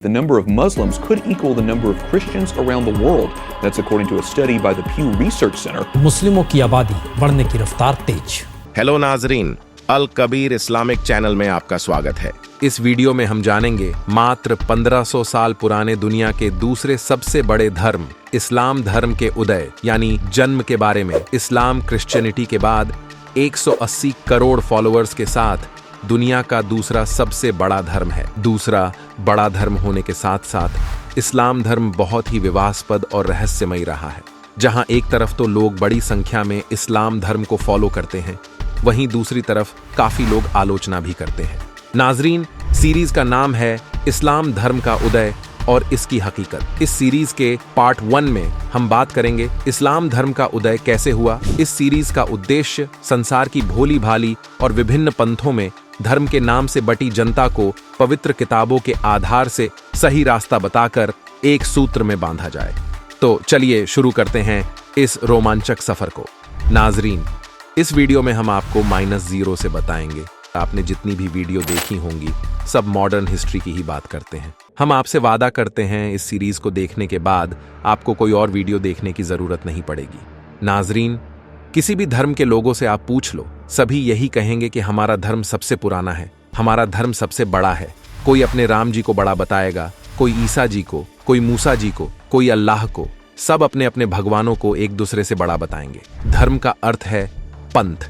The number of Muslims could equal the number of Christians around the world. That's according to a study by the Pew Research Center. मुस्लिमों की आबादी बढ़ने की रफ्तार तेज। Hello नाजरीन, अल Kabir Islamic channel में आपका स्वागत है। इस वीडियो में हम जानेंगे मात्र 1500 साल पुराने दुनिया के दूसरे सबसे बड़े धर्म इस्लाम धर्म के उदय यानी जन्म के बारे में। इस्लाम क्रिश्चियनिटी के बाद 180 करोड़ फॉलोअर्स के साथ दुनिया का दूसरा सबसे बड़ा धर्म है। दूसरा बड़ा धर्म होने के साथ साथ इस्लाम धर्म बहुत ही विवादास्पद और रहस्यमयी रहा है। जहां एक तरफ तो लोग बड़ी संख्या में इस्लाम धर्म को फॉलो करते हैं, वहीं दूसरी तरफ काफी लोग आलोचना भी करते हैं। नाजरीन, सीरीज का नाम है इस्लाम धर्म का उदय और इसकी हकीकत। इस सीरीज के पार्ट 1 में हम बात करेंगे इस्लाम धर्म का उदय कैसे हुआ। इस सीरीज का उद्देश्य संसार की भोली भाली और विभिन्न पंथों में धर्म के नाम से बटी जनता को पवित्र किताबों के आधार से सही रास्ता बताकर एक सूत्र में बांधा जाए। तो चलिए शुरू करते हैं इस रोमांचक सफर को। नाजरीन, इस वीडियो में हम आपको -0 से बताएंगे। आपने जितनी भी वीडियो देखी होंगी सब मॉडर्न हिस्ट्री की ही बात करते हैं। हम आपसे वादा करते हैं इस सीरीज को देखने के बाद आपको कोई और वीडियो देखने की जरूरत नहीं पड़ेगी। नाजरीन, किसी भी धर्म के लोगों से आप पूछ लो, सभी यही कहेंगे कि हमारा धर्म सबसे पुराना है, हमारा धर्म सबसे बड़ा है। कोई अपने राम जी को बड़ा बताएगा, कोई ईसा जी को, कोई मूसा जी को, कोई अल्लाह को। सब अपने अपने भगवानों को एक दूसरे से बड़ा बताएंगे। धर्म का अर्थ है पंथ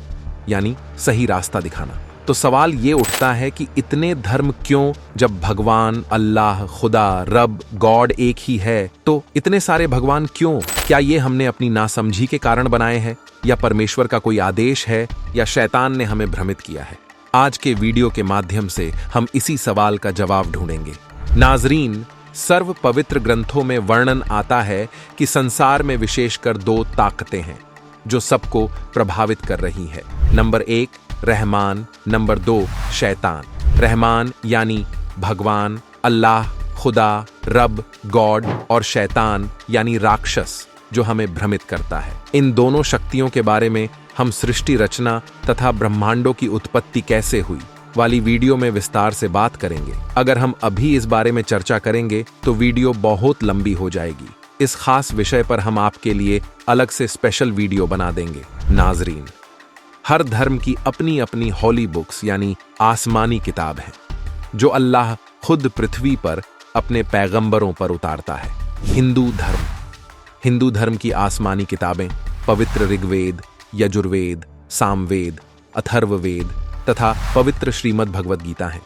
यानी सही रास्ता दिखाना। तो सवाल ये उठता है कि इतने धर्म क्यों, जब भगवान, अल्लाह, खुदा, रब, गॉड एक ही है, तो इतने सारे भगवान क्यों? क्या ये हमने अपनी नासमझी के कारण बनाए हैं, या परमेश्वर का कोई आदेश है, या शैतान ने हमें भ्रमित किया है? आज के वीडियो के माध्यम से हम इसी सवाल का जवाब ढूंढेंगे। नाजरीन, सर्व पवित्र ग्रंथों में वर्णन आता है कि संसार में विशेषकर 2 ताकतें हैं जो सबको प्रभावित कर रही है। नंबर 1 रहमान, नंबर 2 शैतान। रहमान यानी भगवान, अल्लाह, खुदा, रब, गॉड, और शैतान यानी राक्षस जो हमें भ्रमित करता है। इन दोनों शक्तियों के बारे में हम सृष्टि रचना तथा ब्रह्मांडों की उत्पत्ति कैसे हुई वाली वीडियो में विस्तार से बात करेंगे। अगर हम अभी इस बारे में चर्चा करेंगे तो वीडियो बहुत लंबी हो जाएगी। इस खास विषय पर हम आपके लिए अलग से स्पेशल वीडियो बना देंगे। नाजरीन, हर धर्म की अपनी अपनी हॉली बुक्स यानी आसमानी किताब है जो अल्लाह खुद पृथ्वी पर अपने पैगंबरों पर उतारता है। हिंदू धर्म की आसमानी किताबें पवित्र ऋग्वेद, यजुर्वेद, सामवेद, अथर्ववेद तथा पवित्र श्रीमद् भगवद गीता हैं।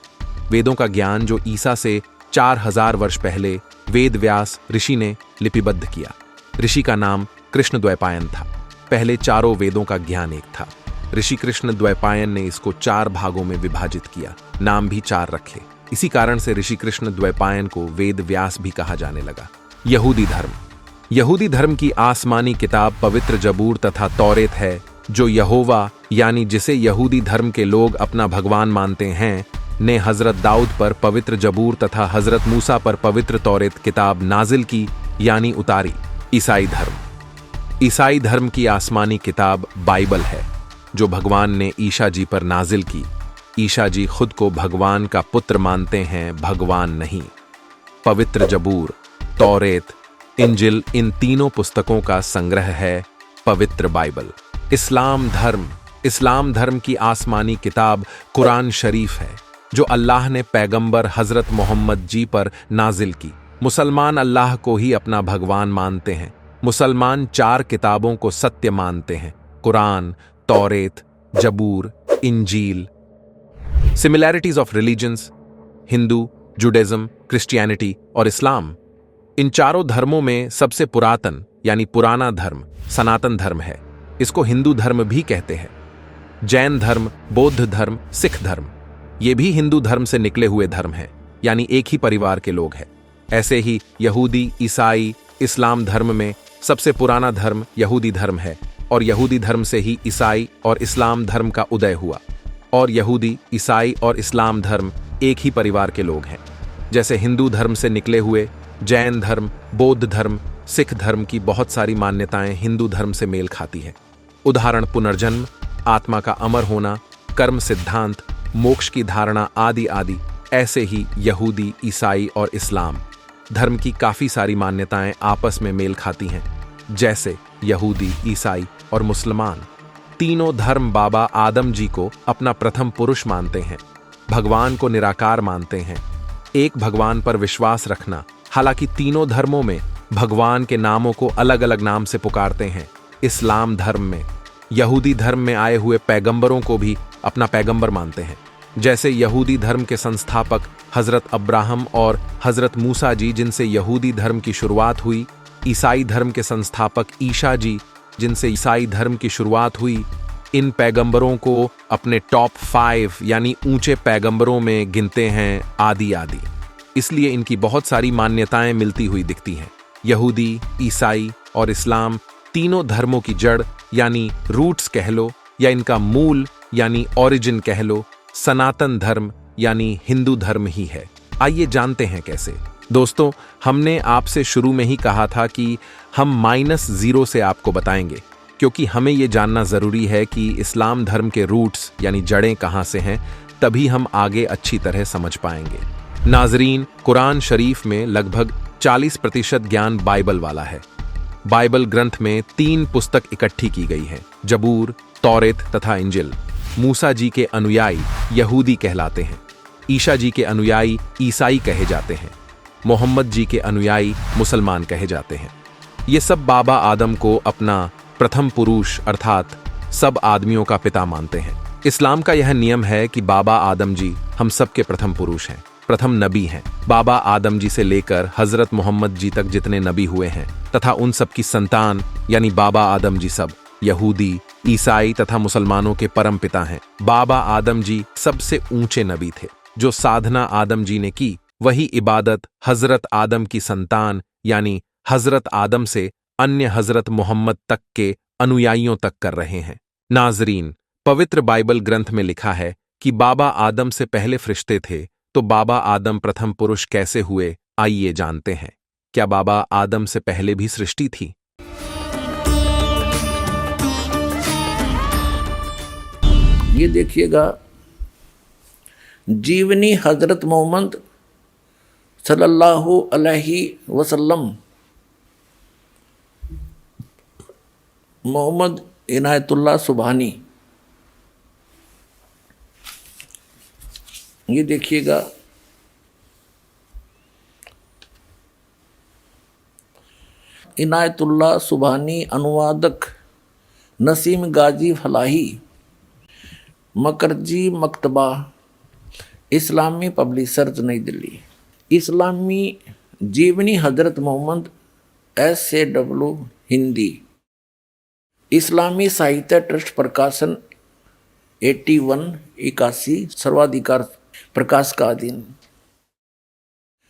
वेदों का ज्ञान जो ईसा से 4000 वर्ष पहले वेद व्यास ऋषि ने लिपिबद्ध किया। ऋषि का नाम कृष्ण द्वैपायन था। पहले चारों वेदों का ज्ञान एक था। ऋषि कृष्ण द्वैपायन ने इसको 4 भागों में विभाजित किया, नाम भी 4 रखे। इसी कारण से ऋषि कृष्ण द्वैपायन को वेद व्यास भी कहा जाने लगा। यहूदी धर्म की आसमानी किताब पवित्र जबूर तथा तौरेत है जो यहोवा यानी जिसे यहूदी धर्म के लोग अपना भगवान मानते हैं ने हजरत दाऊद पर पवित्र जबूर तथा हजरत मूसा पर पवित्र तौरेत किताब नाजिल की यानी उतारी। ईसाई धर्म की आसमानी किताब बाइबल है जो भगवान ने ईसा जी पर नाजिल की। ईसा जी खुद को भगवान का पुत्र मानते हैं, भगवान नहीं। पवित्र जबूर, तौरेत, इंजिल, इन तीनों पुस्तकों का संग्रह है पवित्र बाइबल। इस्लाम धर्म की आसमानी किताब कुरान शरीफ है जो अल्लाह ने पैगंबर हजरत मोहम्मद जी पर नाजिल की। मुसलमान अल्लाह को ही अपना भगवान मानते हैं। मुसलमान 4 किताबों को सत्य मानते हैं, कुरान, तौरेत, जबूर, इंजील। Similarities of religions, Hindu, Judaism, Christianity और इस्लाम। इन चारों धर्मों में सबसे पुरातन यानी पुराना धर्म सनातन धर्म है। इसको हिंदू धर्म भी कहते हैं। जैन धर्म, बौद्ध धर्म, सिख धर्म, ये भी हिंदू धर्म से निकले हुए धर्म हैं, यानी एक ही परिवार के लोग हैं। ऐसे ही यहूदी, ईसाई, इस्लाम धर्म में सबसे पुराना धर्म यहूदी धर्म है और यहूदी धर्म से ही ईसाई और इस्लाम धर्म का उदय हुआ। और यहूदी, ईसाई और इस्लाम धर्म एक ही परिवार के लोग हैं। जैसे हिंदू धर्म से निकले हुए जैन धर्म, बौद्ध धर्म, सिख धर्म की बहुत सारी मान्यताएं हिंदू धर्म से मेल खाती हैं। उदाहरण पुनर्जन्म, आत्मा का अमर होना, कर्म सिद्धांत, मोक्ष की धारणा आदि आदि ऐसे ही यहूदी, ईसाई और इस्लाम धर्म की काफी सारी मान्यताएं आपस में मेल खाती हैं। जैसे यहूदी, ईसाई और मुसलमान तीनों धर्म बाबा आदम जी को अपना प्रथम पुरुष मानते हैं, भगवान को निराकार मानते हैं, एक भगवान पर विश्वास रखना। हालांकि तीनों धर्मों में भगवान के नामों को अलग अलग नाम से पुकारते हैं। इस्लाम धर्म में यहूदी धर्म में आए हुए पैगंबरों को भी अपना पैगंबर मानते हैं। जैसे यहूदी धर्म के संस्थापक हजरत अब्राहम और हजरत मूसा जी, जिनसे यहूदी धर्म की शुरुआत हुई। ईसाई धर्म के संस्थापक ईसा जी, जिनसे ईसाई धर्म की शुरुआत हुई। इन पैगंबरों को अपने टॉप 5 यानी ऊंचे पैगंबरों में गिनते हैं आदि आदि। इसलिए इनकी बहुत सारी मान्यताएं मिलती हुई दिखती हैं। यहूदी, ईसाई और इस्लाम तीनों धर्मों की जड़ यानी रूट्स कह लो, या इनका मूल यानी ओरिजिन कह लो, सनातन धर्म यानी हिंदू धर्म ही है। आइए जानते हैं कैसे। दोस्तों, हमने आपसे शुरू में ही कहा था कि हम -0 से आपको बताएंगे, क्योंकि हमें यह जानना जरूरी है कि इस्लाम धर्म के रूट्स यानी जड़ें कहां से हैं, तभी हम आगे अच्छी तरह समझ पाएंगे। नाजरीन, कुरान शरीफ में लगभग 40% ज्ञान बाइबल वाला है। बाइबल ग्रंथ में 3 पुस्तक इकट्ठी की गई है, जबूर, तौरेत तथा इंजिल। मूसा जी के अनुयायी यहूदी कहलाते हैं, ईसा जी के अनुयायी ईसाई कहे जाते हैं, मोहम्मद जी के अनुयायी मुसलमान कहे जाते हैं। ये सब बाबा आदम को अपना प्रथम पुरुष अर्थात सब आदमियों का पिता मानते हैं। इस्लाम का यह नियम है कि बाबा आदम जी हम सब के प्रथम पुरुष हैं, प्रथम नबी हैं। बाबा आदम जी से लेकर हजरत मोहम्मद जी तक जितने नबी हुए हैं तथा उन सब की संतान यानी बाबा आदम जी सब यहूदी, ईसाई तथा मुसलमानों के परम पिता हैं। बाबा आदम जी सबसे ऊंचे नबी थे। जो साधना आदम जी ने की, वही इबादत हजरत आदम की संतान यानी हजरत आदम से अन्य हजरत मोहम्मद तक के अनुयायियों तक कर रहे हैं। नाजरीन, पवित्र बाइबल ग्रंथ में लिखा है कि बाबा आदम से पहले फरिश्ते थे, तो बाबा आदम प्रथम पुरुष कैसे हुए, आइए जानते हैं। क्या बाबा आदम से पहले भी सृष्टि थी? ये देखिएगा, जीवनी हजरत मोहम्मद सल्लल्लाहु अलैहि वसल्लम, मोहम्मद इनायतुल्लाह सुबहानी। ये देखिएगा, इनायतुल्लाह सुबहानी, अनुवादक नसीम गाजी फलाही, मकरजी मकतबा, इस्लामी पब्लिशर्स, नई दिल्ली। इस्लामी जीवनी हजरत मोहम्मद, SAW, हिंदी। इस्लामी साहित्य ट्रस्ट प्रकाशन 81 सर्वाधिकार प्रकाश का अधीन।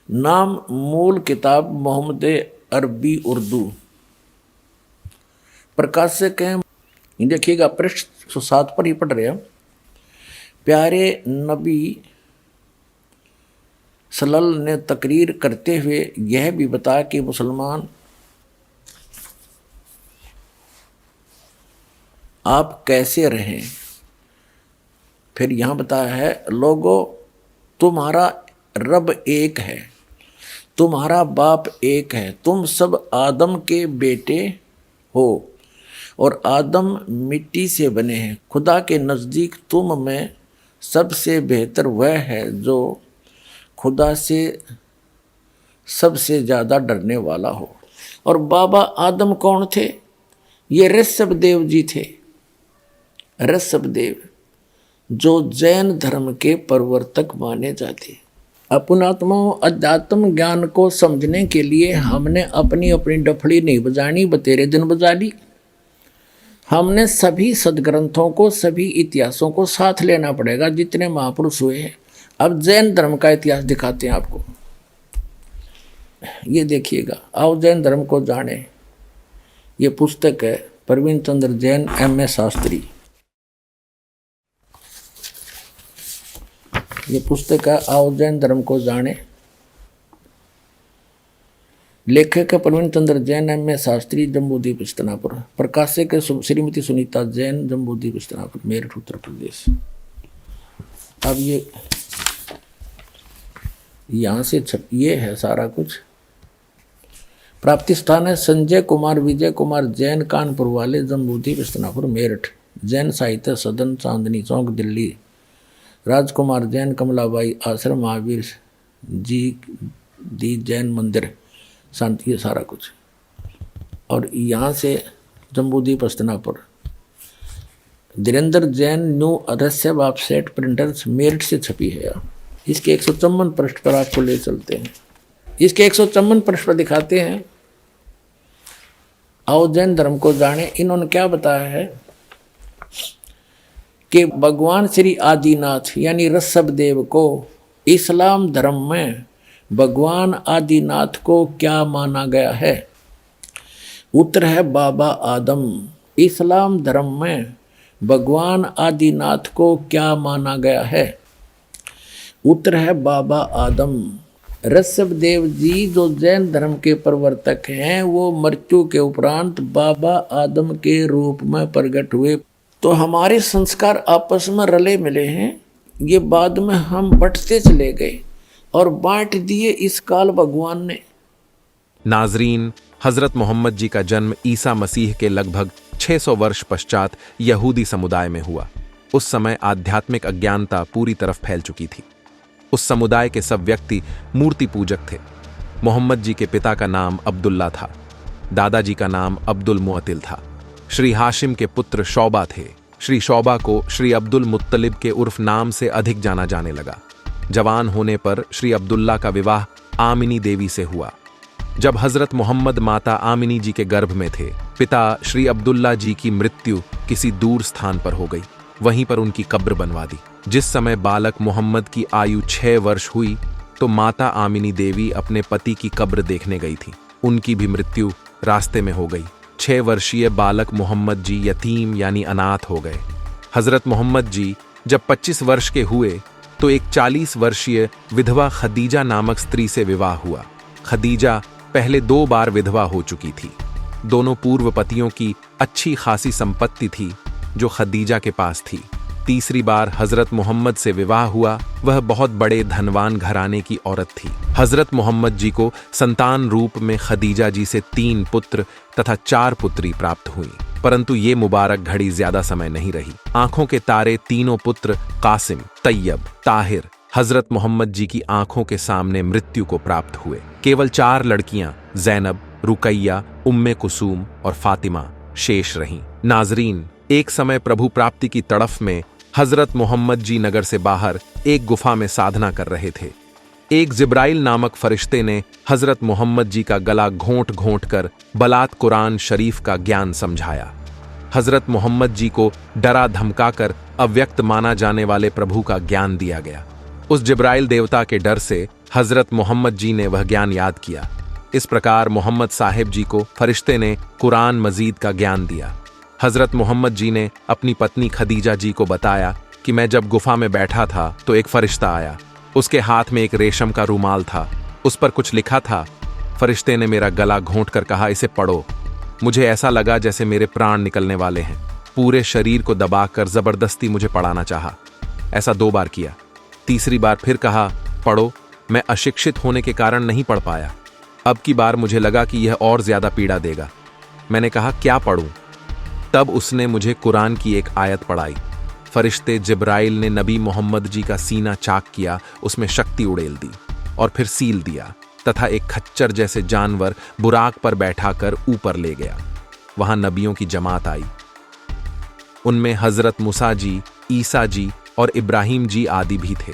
नाम मूल किताब मोहम्मद अरबी उर्दू। प्रकाशक हैं, देखिएगा पृष्ठ 107 पर ही पढ़ रहे हैं। प्यारे नबी सल्लल्लाहु ने तकरीर करते हुए यह भी बताया कि मुसलमान आप कैसे रहें। फिर यहाँ बताया है, लोगों तुम्हारा रब एक है, तुम्हारा बाप एक है, तुम सब आदम के बेटे हो और आदम मिट्टी से बने हैं। खुदा के नज़दीक तुम में सबसे बेहतर वह है जो खुदा से सबसे ज़्यादा डरने वाला हो। और बाबा आदम कौन थे? ये ऋषभदेव जी थे। ऋषभदेव जो जैन धर्म के प्रवर्तक माने जाते। अपनात्माओं, अध्यात्म ज्ञान को समझने के लिए हमने अपनी अपनी डफड़ी नहीं बजानी, बतेरे दिन बजा ली। हमने सभी सदग्रंथों को, सभी इतिहासों को साथ लेना पड़ेगा, जितने महापुरुष हुए हैं। अब जैन धर्म का इतिहास दिखाते हैं आपको। ये देखिएगा, आओ जैन धर्म को जाने। ये पुस्तक है प्रवीण चंद्र जैन, MA शास्त्री। ये पुस्तक है आओ जैन धर्म को जाने। लेखक है प्रवीण चंद्र जैन, MA शास्त्री, जम्बूद्वीप इस्तानापुर। प्रकाशक है श्रीमती सुनीता जैन, जम्बूद्वीप इस्तानापुर, मेरठ, उत्तर प्रदेश। अब ये यहाँ से ये है सारा कुछ। प्राप्ति स्थान है संजय कुमार विजय कुमार जैन, कानपुर वाले, जम्बूद्वीप हस्तिनापुर मेरठ। जैन साहित्य सदन, चांदनी चौक, दिल्ली। राजकुमार जैन, कमलाबाई आश्रम, महावीर जी दी जैन मंदिर, शांति, ये सारा कुछ। और यहाँ से जम्बूद्वीप हस्तिनापुर। धीरेन्द्र जैन, न्यू अदस्य वेबसाइट प्रिंटर्स, मेरठ से छपी है। इसके 154 पृष्ठ पर आपको ले चलते हैं। इसके 154 पृष्ठ पर दिखाते हैं, आओ जैन धर्म को जाने। इन्होंने क्या बताया है कि भगवान श्री आदिनाथ यानी ऋषभ देव को इस्लाम धर्म में भगवान आदिनाथ को क्या माना गया है। उत्तर है बाबा आदम। इस्लाम धर्म में भगवान आदिनाथ को क्या माना गया है। उत्तर है बाबा आदम। ऋषभ देव जी जो जैन धर्म के प्रवर्तक हैं, वो मृत्यु के उपरांत बाबा आदम के रूप में प्रकट हुए। तो हमारे संस्कार आपस में रले मिले हैं, ये बाद में हम बंटते चले गए और बांट दिए इस काल भगवान ने। नाजरीन, हजरत मोहम्मद जी का जन्म ईसा मसीह के लगभग 600 वर्ष पश्चात यहूदी समुदाय में हुआ। उस समय आध्यात्मिक अज्ञानता पूरी तरफ फैल चुकी थी। उस समुदाय के सब व्यक्ति मूर्ति पूजक थे। मोहम्मद जी के पिता का नाम अब्दुल्ला था, दादाजी का नाम अब्दुल मुअतिल था। श्री हाशिम के पुत्र शौबा थे। श्री शौबा को श्री अब्दुल मुत्तलिब के उर्फ नाम से अधिक जाना जाने लगा। जवान होने पर श्री अब्दुल्ला का विवाह आमिनी देवी से हुआ। जब हजरत मोहम्मद माता आमिनी जी के गर्भ में थे, पिता श्री अब्दुल्ला जी की मृत्यु किसी दूर स्थान पर हो गई। वहीं पर उनकी कब्र बनवा दी। जिस समय बालक मोहम्मद की आयु 6 वर्ष हुई तो माता आमिनी देवी अपने पति की कब्र देखने गई थी। उनकी भी मृत्यु रास्ते में हो गई। 6 वर्षीय बालक मोहम्मद जी यतीम यानी अनाथ हो गए। हजरत मोहम्मद जी जब 25 वर्ष के हुए तो एक 40 वर्षीय विधवा खदीजा नामक स्त्री से विवाह हुआ। खदीजा पहले 2 बार विधवा हो चुकी थी। दोनों पूर्व पतियों की अच्छी खासी संपत्ति थी जो खदीजा के पास थी। तीसरी बार हजरत मोहम्मद से विवाह हुआ। वह बहुत बड़े धनवान घराने की औरत थी। हजरत मोहम्मद जी को संतान रूप में खदीजा जी से 3 पुत्र तथा 4 पुत्री प्राप्त हुई, परंतु ये मुबारक घड़ी ज्यादा समय नहीं रही। आंखों के तारे तीनों पुत्र कासिम, तैयब, ताहिर हजरत मोहम्मद जी की आंखों के सामने मृत्यु को प्राप्त हुए। केवल 4 लड़कियां जैनब, रुकैया, उम्मे कुसूम और फातिमा शेष रहीं। नाजरीन, एक समय प्रभु प्राप्ति की तड़फ में हजरत मोहम्मद जी नगर से बाहर एक गुफा में साधना कर रहे थे। एक जिब्राइल नामक फरिश्ते ने हजरत मोहम्मद जी का गला घोंट घोंट कर बलात कुरान शरीफ का ज्ञान समझाया। हजरत मोहम्मद जी को डरा धमकाकर अव्यक्त माना जाने वाले प्रभु का ज्ञान दिया गया। उस जिब्राइल देवता के डर से हजरत मोहम्मद जी ने वह ज्ञान याद किया। इस प्रकार मोहम्मद साहिब जी को फरिश्ते ने कुरान मजीद का ज्ञान दिया। हजरत मोहम्मद जी ने अपनी पत्नी खदीजा जी को बताया कि मैं जब गुफा में बैठा था तो एक फरिश्ता आया। उसके हाथ में एक रेशम का रूमाल था, उस पर कुछ लिखा था। फरिश्ते ने मेरा गला घोंट कर कहा, इसे पढ़ो। मुझे ऐसा लगा जैसे मेरे प्राण निकलने वाले हैं। पूरे शरीर को दबाकर जबरदस्ती मुझे पढ़ाना चाहा। ऐसा 2 बार किया। तीसरी बार फिर कहा, पढ़ो। मैं अशिक्षित होने के कारण नहीं पढ़ पाया। अब की बार मुझे लगा कि यह और ज्यादा पीड़ा देगा। मैंने कहा, क्या पढ़ूं? तब उसने मुझे कुरान की एक आयत पढ़ाई। फरिश्ते जिब्राइल ने नबी मोहम्मद जी का सीना चाक किया, उसमें शक्ति उड़ेल दी और फिर सील दिया तथा एक खच्चर जैसे जानवर बुराक पर बैठाकर ऊपर ले गया। वहां नबियों की जमात आई। उनमें हजरत मूसा जी, ईसा जी और इब्राहिम जी आदि भी थे,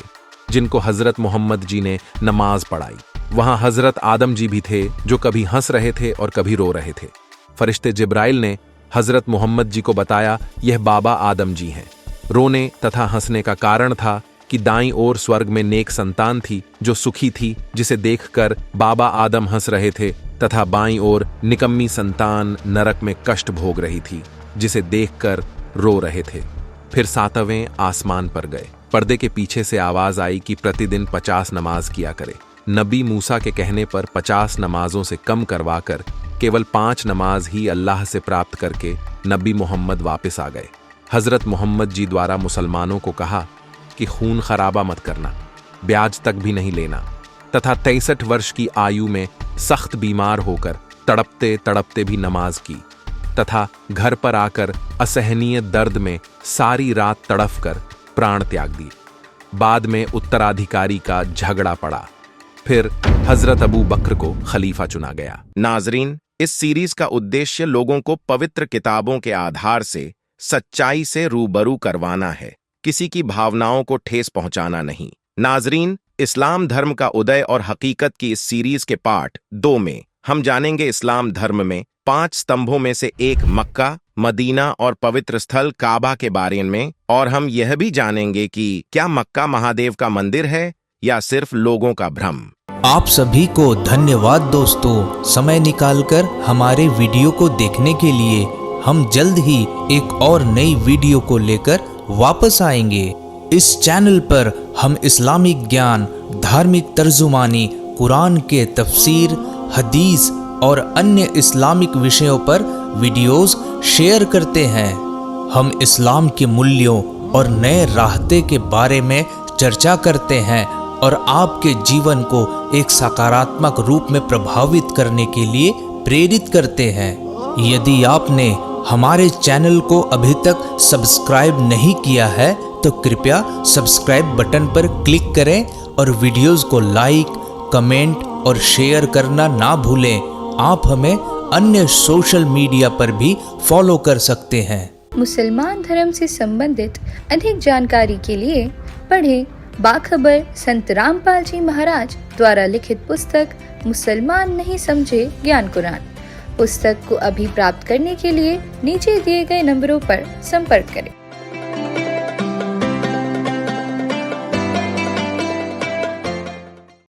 जिनको हजरत मोहम्मद जी ने नमाज पढ़ाई। वहां हजरत आदम जी भी थे, जो कभी हंस रहे थे और कभी रो रहे थे। फरिश्ते जिब्राइल ने हजरत मोहम्मद जी को बताया, यह बाबा आदम जी हैं। रोने तथा हंसने का कारण था कि दाईं ओर स्वर्ग में नेक संतान थी जो सुखी थी, जिसे देखकर बाबा आदम हंस रहे थे, तथा बाईं ओर निकम्मी संतान नरक में कष्ट भोग रही थी, जिसे देखकर रो रहे थे। फिर 7वें आसमान पर गए। पर्दे के पीछे से आवाज आई कि प्रतिदिन 50 नमाज किया करे। नबी मूसा के कहने पर 50 नमाजों से कम करवाकर केवल 5 नमाज ही अल्लाह से प्राप्त करके नबी मोहम्मद वापस आ गए। हजरत मोहम्मद जी द्वारा मुसलमानों को कहा कि खून खराबा मत करना, ब्याज तक भी नहीं लेना, तथा 63 वर्ष की आयु में सख्त बीमार होकर तड़पते तड़पते भी नमाज की तथा घर पर आकर असहनीय दर्द में सारी रात तड़फ कर प्राण त्याग दिए। बाद में उत्तराधिकारी का झगड़ा पड़ा, फिर हजरत अबू बकर को खलीफा चुना गया। नाजरीन, इस सीरीज का उद्देश्य लोगों को पवित्र किताबों के आधार से सच्चाई से रूबरू करवाना है, किसी की भावनाओं को ठेस पहुंचाना नहीं। नाजरीन, इस्लाम धर्म का उदय और हकीकत की इस सीरीज के पार्ट 2 में हम जानेंगे इस्लाम धर्म में 5 स्तंभों में से एक मक्का, मदीना और पवित्र स्थल काबा के बारे में, और हम यह भी जानेंगे कि क्या मक्का महादेव का मंदिर है या सिर्फ लोगों का भ्रम। आप सभी को धन्यवाद दोस्तों, समय निकालकर हमारे वीडियो को देखने के लिए। हम जल्द ही एक और नई वीडियो को लेकर वापस आएंगे। इस चैनल पर हम इस्लामिक ज्ञान, धार्मिक तर्जुमानी, कुरान के तफसीर, हदीस और अन्य इस्लामिक विषयों पर वीडियोस शेयर करते हैं। हम इस्लाम के मूल्यों और नए रास्ते के बारे में चर्चा करते हैं और आपके जीवन को एक सकारात्मक रूप में प्रभावित करने के लिए प्रेरित करते हैं। यदि आपने हमारे चैनल को अभी तक सब्सक्राइब नहीं किया है तो कृपया सब्सक्राइब बटन पर क्लिक करें और वीडियोस को लाइक, कमेंट और शेयर करना ना भूलें। आप हमें अन्य सोशल मीडिया पर भी फॉलो कर सकते हैं। मुसलमान धर्म से संबंधित अधिक जानकारी के लिए पढ़ें बाखबर संत रामपाल जी महाराज द्वारा लिखित पुस्तक मुसलमान नहीं समझे ज्ञान कुरान। पुस्तक को अभी प्राप्त करने के लिए नीचे दिए गए नंबरों पर संपर्क करें।